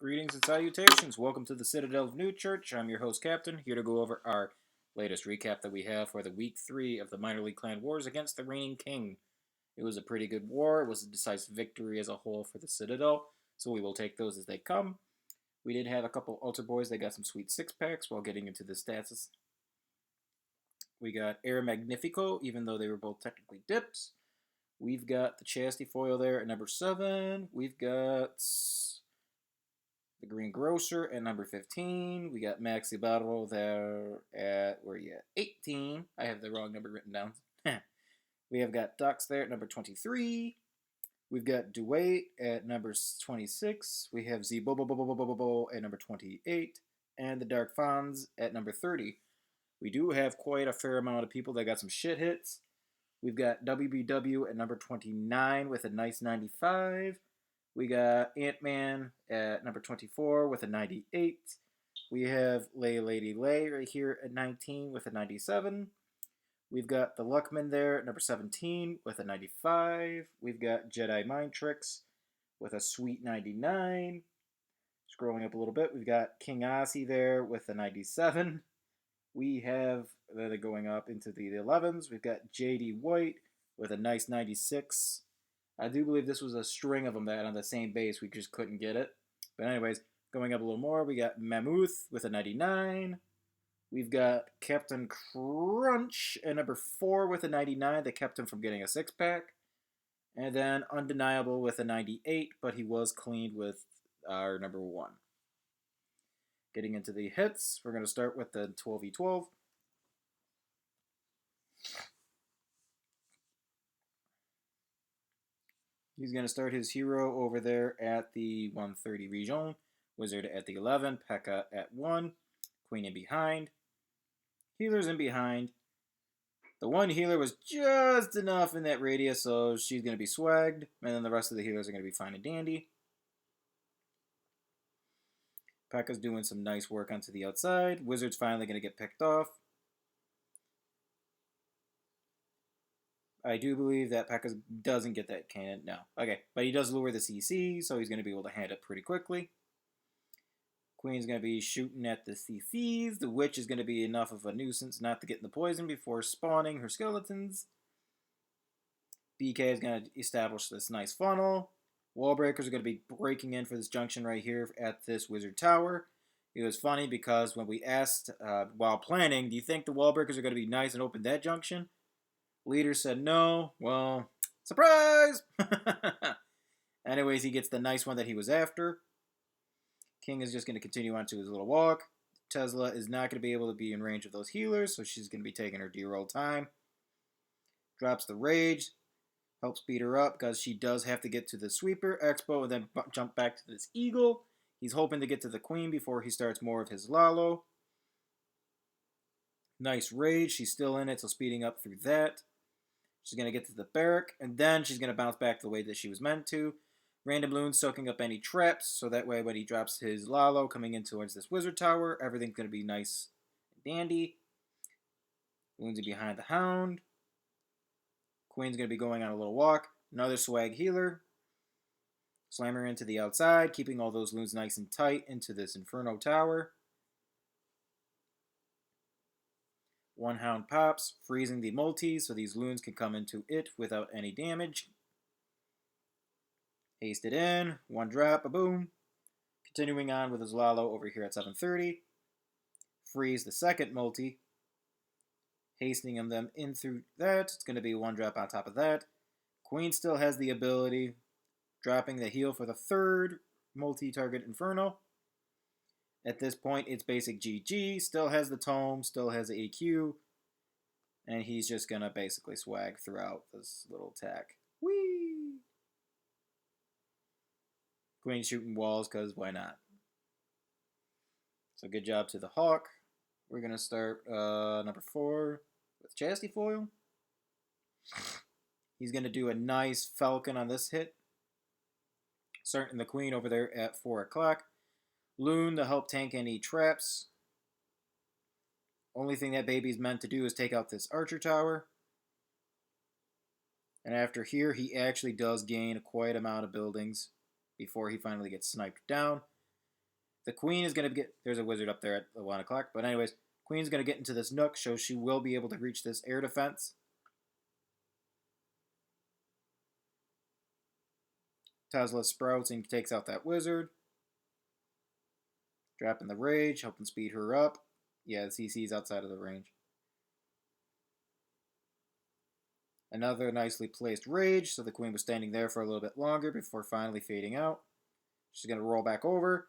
Greetings and salutations. Welcome to the Citadel of NewChurch. I'm your host, Captain, here to go over our latest recap that we have for the Week 3 of the Minor League Clan Wars against the reigning King. It was a pretty good war. It was a decisive victory as a whole for the Citadel, so we will take those as they come. We did have a couple altar boys that got some sweet six-packs while getting into the stats. We got Air Magnifico, even though they were both technically dips. We've got the Chastity foil there at number 7. We've got the Green Grocer at number 15. We got Maxi Battle there at, where are you at? 18. I have the wrong number written down. We have got Ducks there at number 23. We've got Duet at number 26. We have Z Bobo at number 28. And the Dark Fonz at number 30. We do have quite a fair amount of people that got some shit hits. We've got WBW at number 29 with a nice 95. We got Ant-Man at number 24 with a 98. We have Lady Lay right here at 19 with a 97. We've got the Luckman there at number 17 with a 95. We've got Jedi Mind Tricks with a sweet 99. Scrolling up a little bit, we've got King Aussie there with a 97. We have, going up into the 11s, we've got JD White with a nice 96. I do believe this was a string of them that on the same base, we just couldn't get it. But anyways, going up a little more, we got Mammoth with a 99. We've got Captain Crunch at number 4 with a 99 that kept him from getting a 6-pack. And then Undeniable with a 98, but he was cleaned with our number 1. Getting into the hits, we're going to start with the 12v12. He's going to start his hero over there at the 130 region. Wizard at the 11. P.E.K.K.A. at 1. Queen in behind. Healer's in behind. The one healer was just enough in that radius, so she's going to be swagged. And then the rest of the healers are going to be fine and dandy. P.E.K.K.A.'s doing some nice work onto the outside. Wizard's finally going to get picked off. I do believe that P.E.K.K.A. doesn't get that cannon. No. Okay, but he does lure the CC, so he's going to be able to hand it pretty quickly. Queen's going to be shooting at the CCs. The Witch is going to be enough of a nuisance not to get in the poison before spawning her skeletons. BK is going to establish this nice funnel. Wall breakers are going to be breaking in for this junction right here at this wizard tower. It was funny because when we asked while planning, do you think the wall breakers are going to be nice and open that junction? Leader said no. Well, surprise! Anyways, he gets the nice one that he was after. King is just going to continue on to his little walk. Tesla is not going to be able to be in range of those healers, so she's going to be taking her D-roll time. Drops the rage. Helps speed her up because she does have to get to the sweeper, expo, and then jump back to this eagle. He's hoping to get to the queen before he starts more of his Lalo. Nice rage. She's still in it, so speeding up through that. She's going to get to the barrack, and then she's going to bounce back the way that she was meant to. Random Loons soaking up any traps, so that way when he drops his Lalo coming in towards this wizard tower, everything's going to be nice and dandy. Loons are behind the Hound. Queen's going to be going on a little walk. Another swag healer. Slam her into the outside, keeping all those loons nice and tight into this Inferno tower. One Hound pops, freezing the multi, so these loons can come into it without any damage. Haste it in. One drop, a boom. Continuing on with his Lalo over here at 730. Freeze the second multi. Hastening them in through that. It's going to be one drop on top of that. Queen still has the ability. Dropping the heal for the third multi-target Inferno. At this point, it's basic GG. Still has the tome. Still has the AQ. And he's just going to basically swag throughout this little attack. Whee! Queen shooting walls because why not? So good job to the Hawk. We're going to start number 4 with Chastity foil. He's going to do a nice Falcon on this hit. Starting the Queen over there at 4 o'clock. Loon to help tank any traps. Only thing that baby's meant to do is take out this Archer tower. And after here, he actually does gain quite amount of buildings before he finally gets sniped down. The queen is going to get... There's a wizard up there at the 1 o'clock. But anyways, queen's going to get into this nook, so she will be able to reach this air defense. Tesla sprouts and takes out that wizard. Dropping the rage, helping speed her up. Yeah, the CC's outside of the range. Another nicely placed rage, so the queen was standing there for a little bit longer before finally fading out. She's going to roll back over.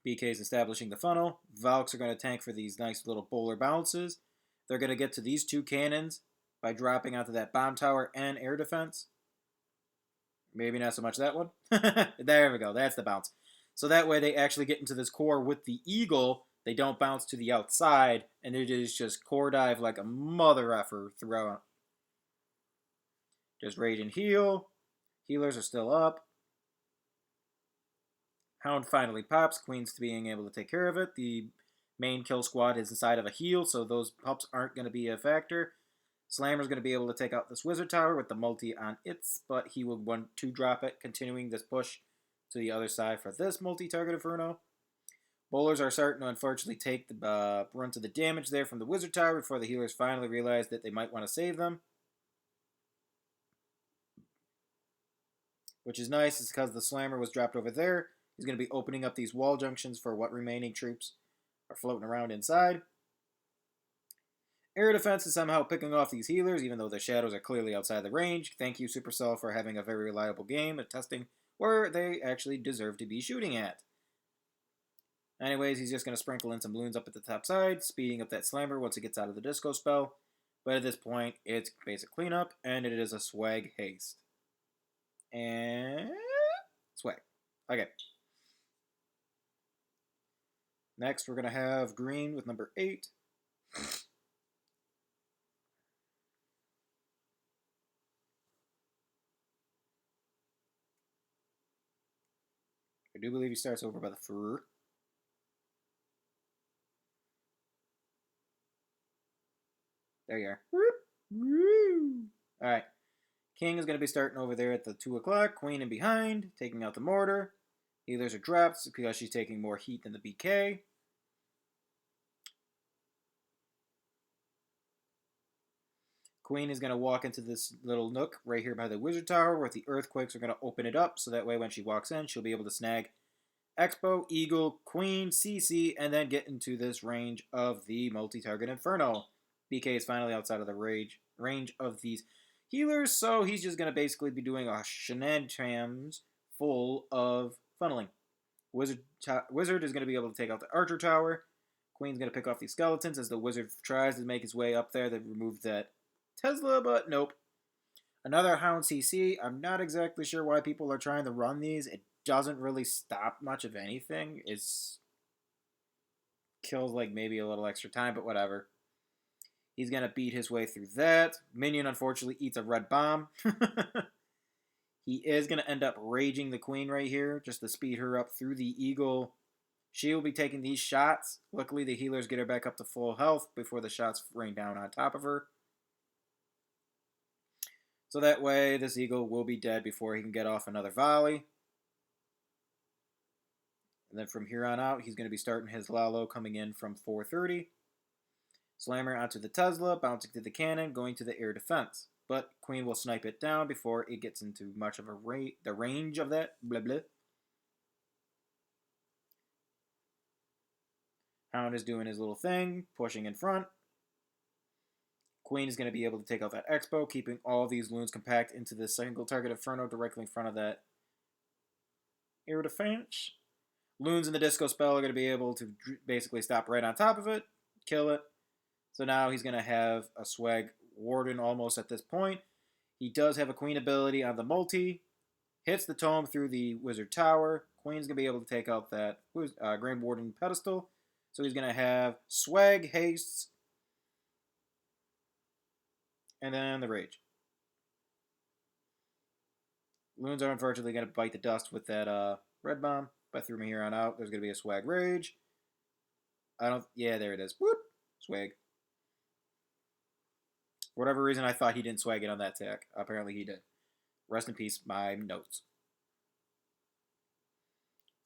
BK's establishing the funnel. Valks are going to tank for these nice little bowler bounces. They're going to get to these 2 cannons by dropping onto that bomb tower and air defense. Maybe not so much that one. There we go. That's the bounce. So that way they actually get into this core with the eagle. They don't bounce to the outside, and they just core dive like a mother effer throughout. Just rage and heal. Healers are still up. Hound finally pops. Queen's being able to take care of it. The main kill squad is inside of a heal, so those pups aren't going to be a factor. Slammer's going to be able to take out this wizard tower with the multi on its, but he will want to drop it, continuing this push to the other side for this multi-target Inferno. Bowlers are starting to unfortunately take the brunt of the damage there from the wizard tower before the healers finally realize that they might want to save them. Which is nice, is because the Slammer was dropped over there. He's going to be opening up these wall junctions for what remaining troops are floating around inside. Air defense is somehow picking off these healers, even though their shadows are clearly outside the range. Thank you, Supercell, for having a very reliable game of testing where they actually deserve to be shooting at. Anyways, he's just going to sprinkle in some balloons up at the top side, speeding up that Slammer once it gets out of the disco spell. But at this point, it's basic cleanup, and it is a swag haste. And... swag. Okay. Next, we're going to have green with number 8. I do believe he starts over by the fur. There you are. Alright. King is going to be starting over there at the 2 o'clock. Queen in behind, taking out the mortar. Healers are dropped because she's taking more heat than the BK. Queen is going to walk into this little nook right here by the wizard tower where the earthquakes are going to open it up, so that way when she walks in, she'll be able to snag Expo, Eagle, Queen, CC, and then get into this range of the multi-target Inferno. BK is finally outside of the range of these healers, so he's just going to basically be doing a shenanigans full of funneling. Wizard is going to be able to take out the Archer Tower. Queen's going to pick off these skeletons as the wizard tries to make his way up there to remove that Tesla, but nope. Another Hound CC. I'm not exactly sure why people are trying to run these. It doesn't really stop much of anything. It's kills like maybe a little extra time, but whatever. He's going to beat his way through that. Minion, unfortunately, eats a red bomb. He is going to end up raging the queen right here, just to speed her up through the eagle. She will be taking these shots. Luckily, the healers get her back up to full health before the shots rain down on top of her. So that way, this eagle will be dead before he can get off another volley. And then from here on out, he's going to be starting his Lalo coming in from 430. Slammer onto the Tesla, bouncing to the cannon, going to the air defense. But Queen will snipe it down before it gets into much of the range of that. Blah, blah. Hound is doing his little thing, pushing in front. Queen is going to be able to take out that Expo, keeping all these loons compact into this single target Inferno directly in front of that air defense. Loons in the disco spell are going to be able to basically stop right on top of it, kill it. So now he's going to have a swag warden almost at this point. He does have a queen ability on the multi. Hits the tome through the wizard tower. Queen's going to be able to take out that Grand Warden pedestal. So he's going to have swag, hastes, and then the rage. Loons are unfortunately going to bite the dust with that red bomb. But from here on out, there's going to be a swag rage. Yeah, there it is. Whoop! Swag. For whatever reason, I thought he didn't swag it on that attack. Apparently he did. Rest in peace, my notes.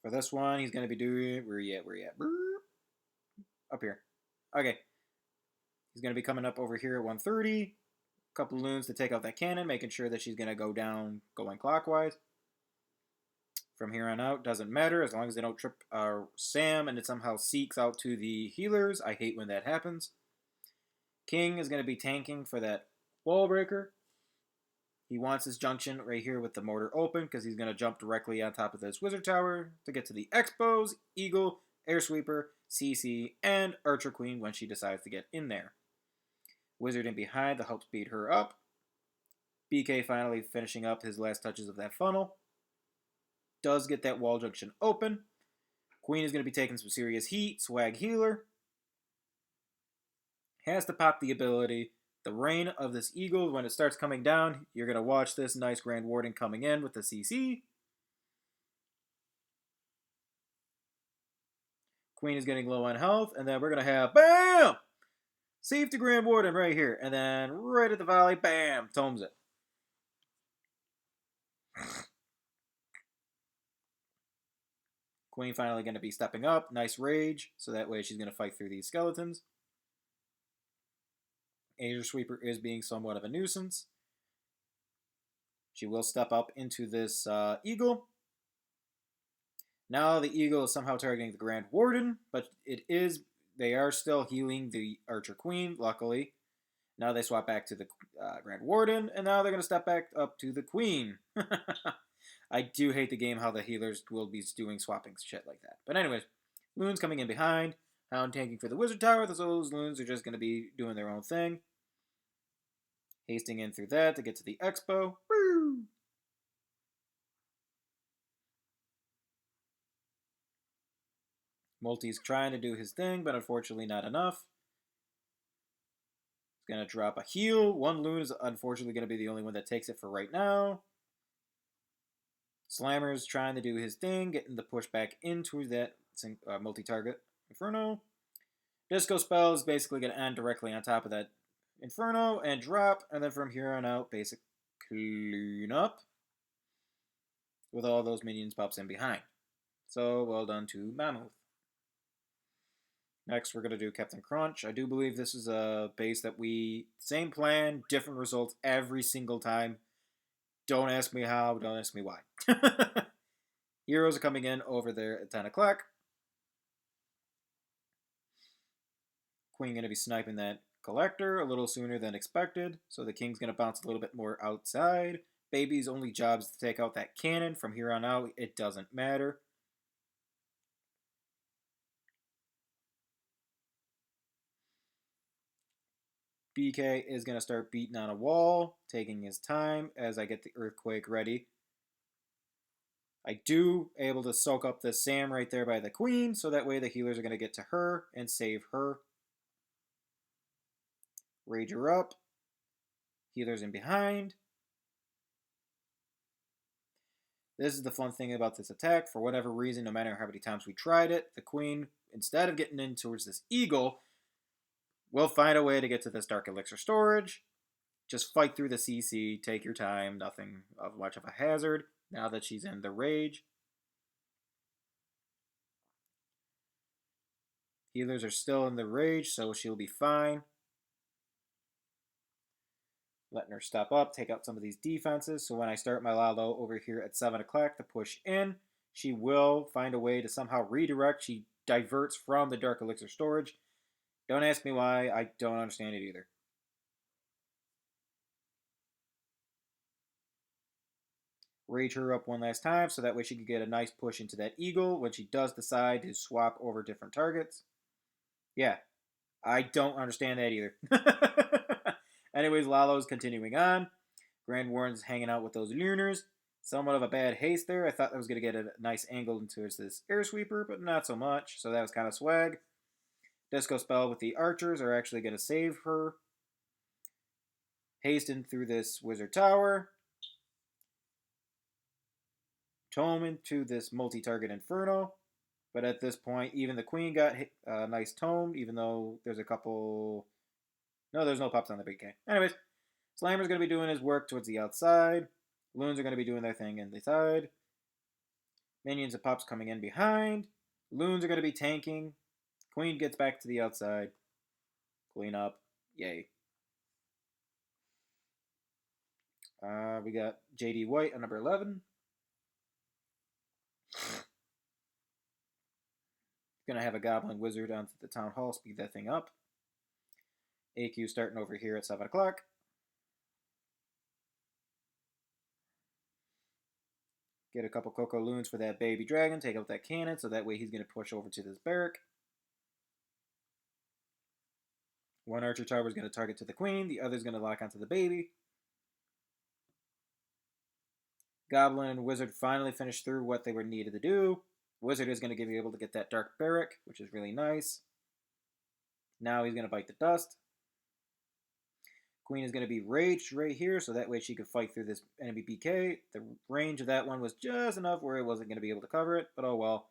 For this one, he's going to be doing... Where you at? Where you at? Up here. Okay. He's going to be coming up over here at 130. A couple loons to take out that cannon, making sure that she's going to go down going clockwise. From here on out, doesn't matter as long as they don't trip Sam and it somehow seeks out to the healers. I hate when that happens. King is going to be tanking for that wall breaker. He wants his junction right here with the mortar open because he's going to jump directly on top of this wizard tower to get to the Expos, Eagle, Air Sweeper, CC, and Archer Queen when she decides to get in there. Wizard in behind to help speed her up. BK finally finishing up his last touches of that funnel. Does get that wall junction open. Queen is going to be taking some serious heat. Swag healer. Has to pop the ability. The reign of this eagle, when it starts coming down, you're going to watch this nice Grand Warden coming in with the CC. Queen is getting low on health, and then we're going to have, BAM! Save the Grand Warden right here, and then right at the volley, BAM! Tomes it. Queen finally going to be stepping up. Nice rage, so that way she's going to fight through these skeletons. Air Sweeper is being somewhat of a nuisance. She will step up into this eagle. Now the eagle is somehow targeting the Grand Warden, but they are still healing the Archer Queen, luckily. Now they swap back to the Grand Warden, and now they're going to step back up to the Queen. I do hate the game how the healers will be doing swapping shit like that. But anyways, loons coming in behind. Hound tanking for the Wizard Tower. Those loons are just going to be doing their own thing. Hasting in through that to get to the Expo. Woo! Multi's trying to do his thing, but unfortunately not enough. He's going to drop a heal. One loon is unfortunately going to be the only one that takes it for right now. Slammer's trying to do his thing, getting the push back into that multi-target Inferno. Disco Spell is basically going to end directly on top of that Inferno and drop, and then from here on out, basic clean up with all those minions pops in behind. So, well done to Mammoth. Next, we're going to do Captain Crunch. I do believe this is a base that same plan, different results every single time. Don't ask me how, don't ask me why. Heroes are coming in over there at 10 o'clock. Queen going to be sniping that Collector a little sooner than expected, so the King's going to bounce a little bit more outside. Baby's only job is to take out that cannon. From here on out, it doesn't matter. BK is going to start beating on a wall, taking his time as I get the Earthquake ready. I do able to soak up the Sam right there by the Queen, so that way the healers are going to get to her and save her. Rage her up. Healers in behind. This is the fun thing about this attack. For whatever reason, no matter how many times we tried it, the Queen, instead of getting in towards this eagle, will find a way to get to this Dark Elixir storage. Just fight through the CC, take your time, nothing of much of a hazard, now that she's in the rage. Healers are still in the rage, so she'll be fine. Letting her step up, take out some of these defenses, so when I start my Lalo over here at 7 o'clock to push in, she will find a way to somehow redirect. She diverts from the Dark Elixir storage. Don't ask me why, I don't understand it either. Rage her up one last time, so that way she can get a nice push into that eagle when she does decide to swap over different targets. Yeah, I don't understand that either. Anyways, Lalo's continuing on. Grand Warden's hanging out with those Lunars. Somewhat of a bad haste there. I thought I was going to get a nice angle into this Air Sweeper, but not so much, so that was kind of swag. Disco Spell with the archers are actually going to save her. Hasten through this Wizard Tower. Tome into this multi-target Inferno. But at this point, even the Queen got nice tomed, even though there's a couple... No, there's no pops on the BK. Anyways, Slammer's going to be doing his work towards the outside. Loons are going to be doing their thing in the side. Minions and pups coming in behind. Loons are going to be tanking. Queen gets back to the outside. Clean up. Yay. We got JD White on number 11. Gonna have a Goblin Wizard onto the Town Hall, speed that thing up. AQ starting over here at 7 o'clock. Get a couple Coco Loons for that baby dragon. Take out that cannon, so that way he's going to push over to this barrack. One archer tower is going to target to the queen. The other is going to lock onto the baby. Goblin and Wizard finally finished through what they were needed to do. Wizard is going to be able to get that dark barrack, which is really nice. Now he's going to bite the dust. Queen is going to be raged right here, so that way she could fight through this enemy BK. The range of that one was just enough where it wasn't going to be able to cover it, but oh well.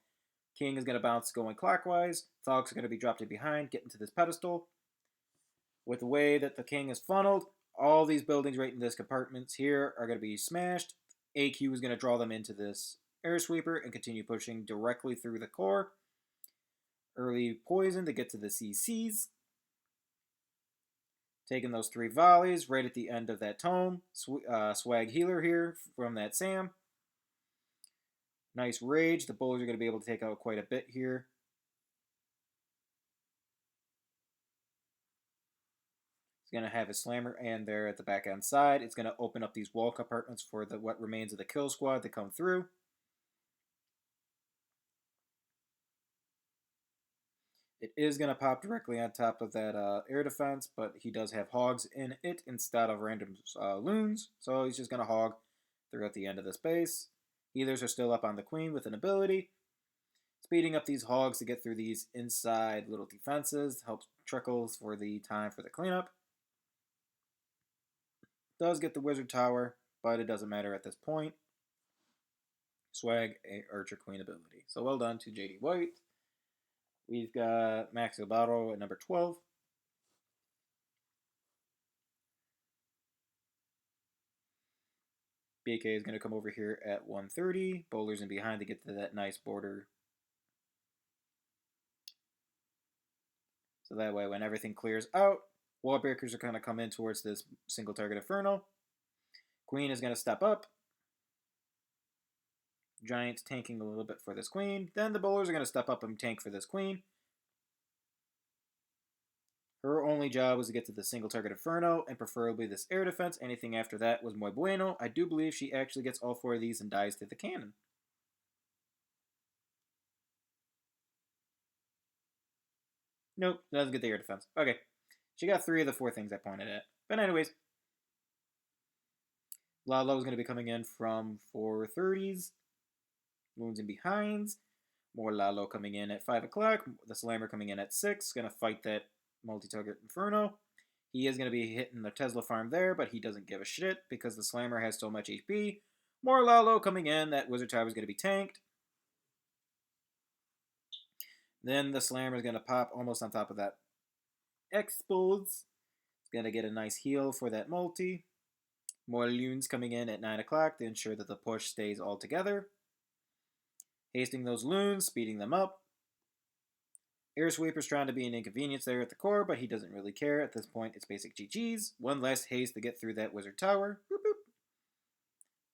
King is going to bounce going clockwise. Fox are going to be dropped in behind, getting to this pedestal. With the way that the king is funneled, all these buildings right in this compartments here are going to be smashed. AQ is going to draw them into this air sweeper and continue pushing directly through the core. Early poison to get to the CCs. Taking those 3 volleys right at the end of that tome. Swag healer here from that Sam. Nice rage. The bowlers are going to be able to take out quite a bit here. He's going to have his slammer and there at the back end side. It's going to open up these wall compartments for the what remains of the kill squad to come through. It is going to pop directly on top of that air defense, but he does have hogs in it instead of random loons. So he's just going to hog throughout the end of this base. Healers are still up on the queen with an ability. Speeding up these hogs to get through these inside little defenses helps trickles for the time for the cleanup. Does get the wizard tower, but it doesn't matter at this point. Swag a archer queen ability. So well done to JD White. We've got Max Alvaro at number 12. BK is going to come over here at 130. Bowlers in behind to get to that nice border. So that way when everything clears out, wall breakers are going to come in towards this single target Inferno. Queen is going to step up. Giants tanking a little bit for this queen. Then the bowlers are going to step up and tank for this queen. Her only job was to get to the single target Inferno and preferably this air defense. Anything after that was muy bueno. I do believe she actually gets all 4 of these and dies to the cannon. Nope, doesn't get the air defense. Okay, she got 3 of the 4 things I pointed at. But anyways, Lalo is going to be coming in from 430s. Wounds and behinds. More Lalo coming in at 5 o'clock. The Slammer coming in at 6. Going to fight that multi-target Inferno. He is going to be hitting the Tesla farm there, but he doesn't give a shit because the Slammer has so much HP. More Lalo coming in. That Wizard Tower is going to be tanked. Then the Slammer is going to pop almost on top of that Expose. It's going to get a nice heal for that multi. More Loons coming in at 9 o'clock to ensure that the push stays all together. Hasting those Loons, speeding them up. Air Sweeper's trying to be an inconvenience there at the core, but he doesn't really care. At this point, it's basic GG's. One less haste to get through that Wizard Tower. Boop, boop.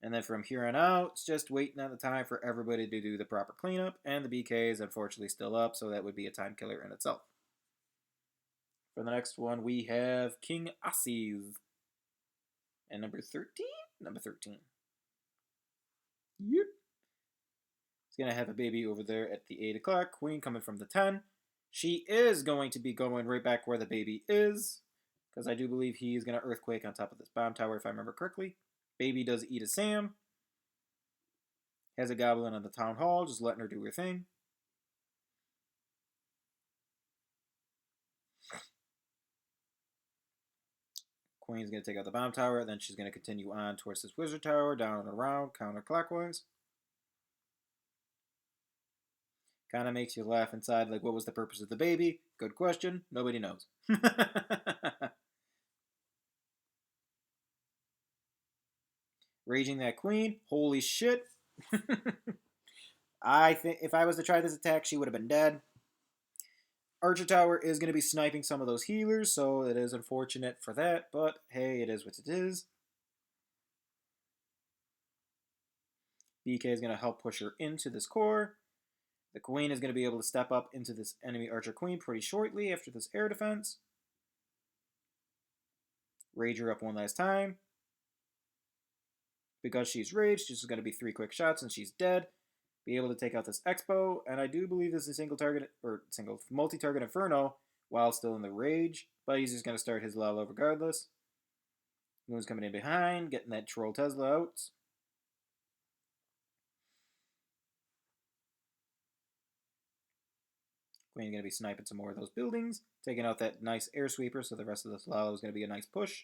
And then from here on out, it's just waiting on the time for everybody to do the proper cleanup. And the BK is unfortunately still up, so that would be a time killer in itself. For the next one, we have King2. And number 13? Number 13. Yep. He's going to have a baby over there at the 8 o'clock. Queen coming from the 10. She is going to be going right back where the baby is. Because I do believe he is going to earthquake on top of this bomb tower, if I remember correctly. Baby does eat a Sam. Has a goblin on the town hall, just letting her do her thing. Queen's going to take out the bomb tower, then she's going to continue on towards this wizard tower, down and around, counterclockwise. Kind of makes you laugh inside, like, what was the purpose of the baby? Good question. Nobody knows. Raging that queen. Holy shit. I think if I was to try this attack, she would have been dead. Archer Tower is going to be sniping some of those healers, so it is unfortunate for that, but hey, it is what it is. BK is going to help push her into this core. The Queen is going to be able to step up into this enemy Archer Queen pretty shortly after this air defense. Rage her up one last time. Because she's raged, this is going to be 3 quick shots and she's dead. Be able to take out this Expo, and I do believe this is a single multi-target Inferno while still in the rage, but he's just going to start his Lalo regardless. Moon's coming in behind, getting that Troll Tesla out. Queen's going to be sniping some more of those buildings, taking out that nice air sweeper, so the rest of this Lalo is going to be a nice push.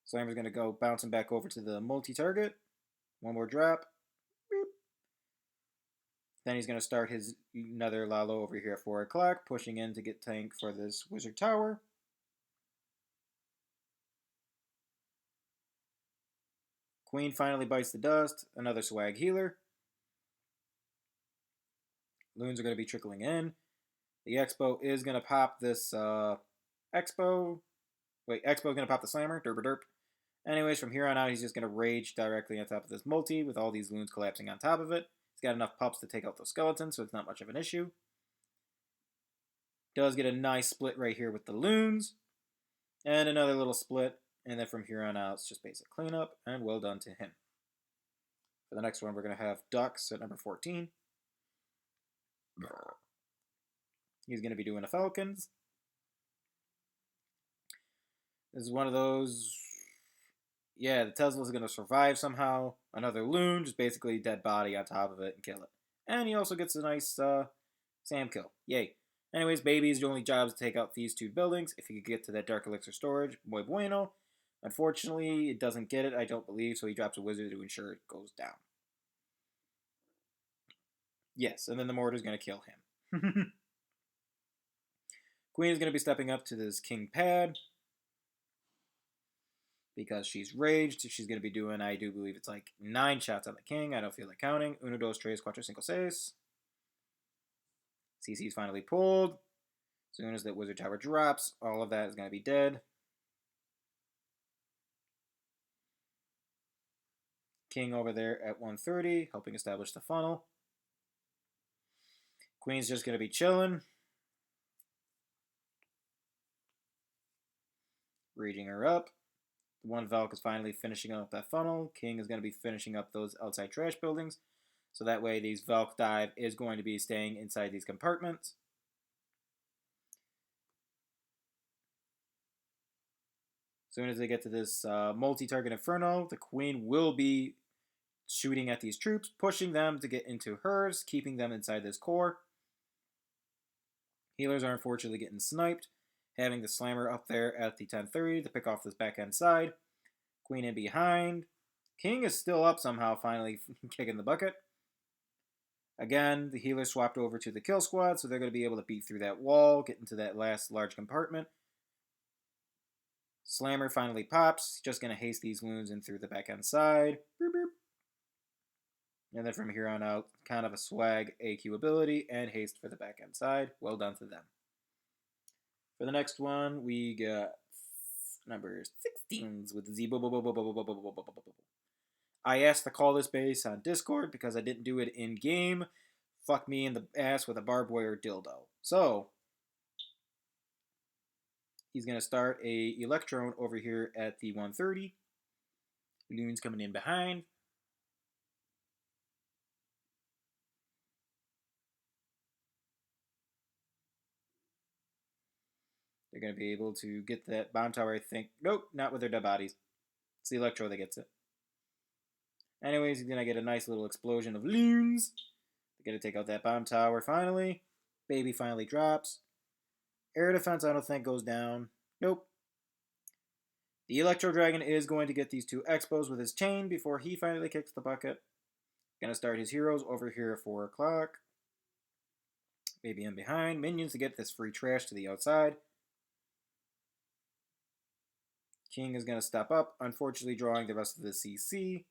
Slammer's going to go bouncing back over to the multi-target. One more drop. Boop. Then he's going to start his another Lalo over here at 4 o'clock, pushing in to get tank for this Wizard Tower. Queen finally bites the dust. Another swag healer. Loons are going to be trickling in. The Expo is going to pop this Expo's going to pop the Slammer. Derp derp. Anyways, from here on out, he's just going to rage directly on top of this multi with all these loons collapsing on top of it. He's got enough pups to take out those skeletons, so it's not much of an issue. Does get a nice split right here with the loons. And another little split. And then from here on out, it's just basic cleanup. And well done to him. For the next one, we're going to have Ducks at number 14. He's going to be doing the Falcons. This is one of those... Yeah, the Tesla's going to survive somehow. Another loon, just basically dead body on top of it and kill it. And he also gets a nice Sam kill. Yay. Anyways, Baby's only job is to take out these 2 buildings. If he could get to that Dark Elixir storage, muy bueno. Unfortunately, it doesn't get it, I don't believe, so he drops a wizard to ensure it goes down. Yes, and then the Mortar's going to kill him. Queen is going to be stepping up to this King pad. Because she's raged, she's going to be doing, I do believe it's like 9 shots on the King. I don't feel like counting. 1, 2, 3, 4, 5, 6. CC's finally pulled. As soon as that Wizard Tower drops, all of that is going to be dead. King over there at 130, helping establish the funnel. Queen's just going to be chilling. Raging her up. The one Valk is finally finishing up that funnel. King is going to be finishing up those outside trash buildings. So that way these Valk dive is going to be staying inside these compartments. As soon as they get to this multi-target Inferno, the Queen will be shooting at these troops, pushing them to get into hers, keeping them inside this core. Healers are unfortunately getting sniped. Having the Slammer up there at the 1030 to pick off this back end side. Queen in behind. King is still up somehow, finally kicking the bucket. Again, the healer swapped over to the kill squad, so they're going to be able to beat through that wall, get into that last large compartment. Slammer finally pops. Just going to haste these loons in through the back end side. Boop, boop. And then from here on out, kind of a swag AQ ability and haste for the back end side. Well done to them. For the next one, we got number 16s with Z. I asked to call this base on Discord because I didn't do it in game. Fuck me in the ass with a barbed wire dildo. So, he's going to start a Electron over here at the 130. Loon's coming in behind. They're going to be able to get that bomb tower, I think. Nope, not with their dead bodies. It's the Electro that gets it. Anyways, he's going to get a nice little explosion of loons. They're going to take out that bomb tower finally. Baby finally drops. Air defense, I don't think, goes down. Nope. The Electro Dragon is going to get these 2 Expos with his chain before he finally kicks the bucket. Going to start his heroes over here at 4 o'clock. Baby in behind. Minions to get this free trash to the outside. King is going to step up, unfortunately drawing the rest of the CC.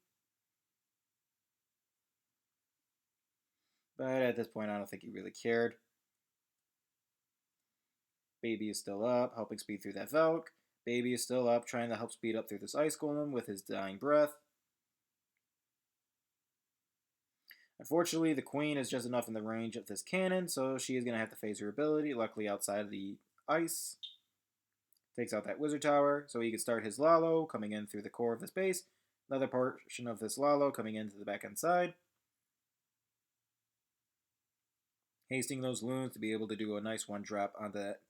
But at this point, I don't think he really cared. Baby is still up, helping speed through that Velk. Baby is still up, trying to help speed up through this Ice Golem with his dying breath. Unfortunately, the Queen is just enough in the range of this cannon, so she is going to have to phase her ability, luckily outside of the ice. Takes out that Wizard Tower, so he can start his Lalo, coming in through the core of this base. Another portion of this Lalo coming into the back end side. Hasting those loons to be able to do a nice one drop on that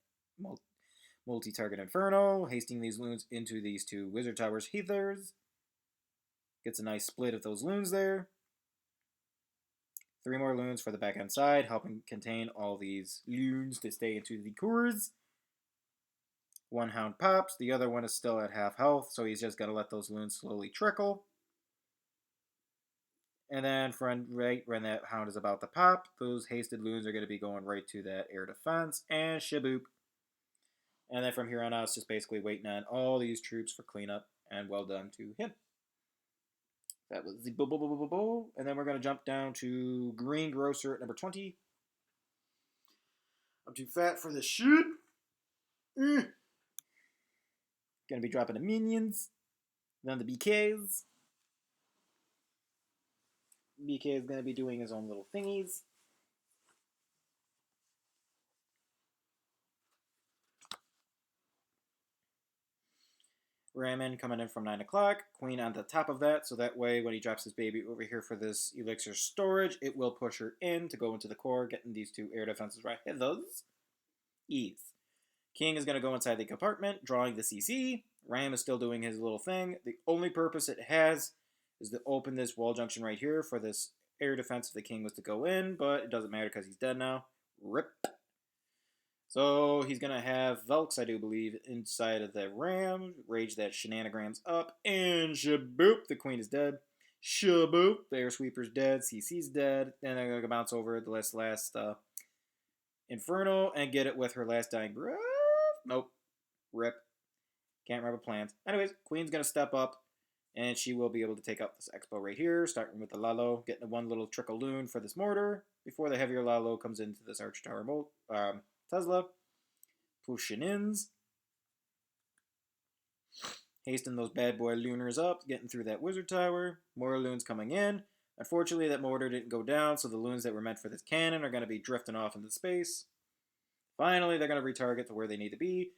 multi-target Inferno. Hasting these loons into these two Wizard Towers Heathers. Gets a nice split of those loons there. 3 more loons for the back end side, helping contain all these loons to stay into the cores. 1 hound pops, the other one is still at half health, so he's just got to let those loons slowly trickle. And then right when that hound is about to pop, those hasted loons are going to be going right to that air defense, and shaboop. And then from here on out, it's just basically waiting on all these troops for cleanup, and well done to him. That was the bo. And then we're going to jump down to Green Grocer at number 20. I'm too fat for this shit. Gonna be dropping the minions. Then the BKs. BK is gonna be doing his own little thingies. Ramen coming in from 9 o'clock. Queen on the top of that, so that way when he drops his baby over here for this elixir storage, it will push her in to go into the core, getting these 2 air defenses right here. Those. Ease. King is going to go inside the compartment, drawing the CC. Ram is still doing his little thing. The only purpose it has is to open this wall junction right here for this air defense if the king was to go in, but it doesn't matter because he's dead now. Rip. So he's going to have Velks, I do believe, inside of the Ram. Rage that shenanigans up. And shaboop, the queen is dead. Shaboop, the air sweeper's dead. CC's dead. And they're going to bounce over the last Inferno and get it with her last dying breath. Nope. Rip. Can't remember plans. Anyways, queen's going to step up. And she will be able to take out this Expo right here, starting with the Lalo, getting one little trickle loon for this mortar before the heavier Lalo comes into this Arch Tower Tesla. Pushing ins. Hasting those bad boy Lunars up, getting through that Wizard Tower. More loons coming in. Unfortunately, that mortar didn't go down, so the loons that were meant for this cannon are going to be drifting off into space. Finally, they're going to retarget to where they need to be.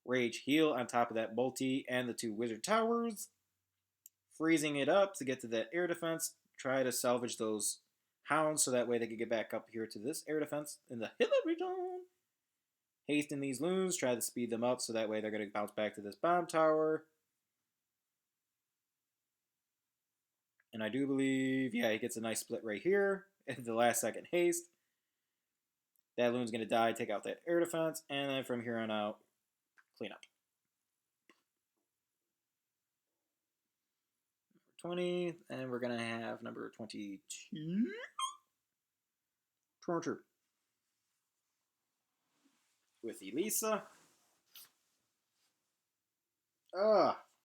Rage heal on top of that multi and the 2 Wizard Towers. Freezing it up to get to that air defense. Try to salvage those hounds so that way they can get back up here to this air defense in the Hillary Zone. Hasting these loons. Try to speed them up so that way they're going to bounce back to this bomb tower. And I do believe, yeah, he gets a nice split right here at the last second haste. That loon's going to die, take out that air defense, and then from here on out, clean up. 20, and we're going to have number 22. Torture. With Elisa.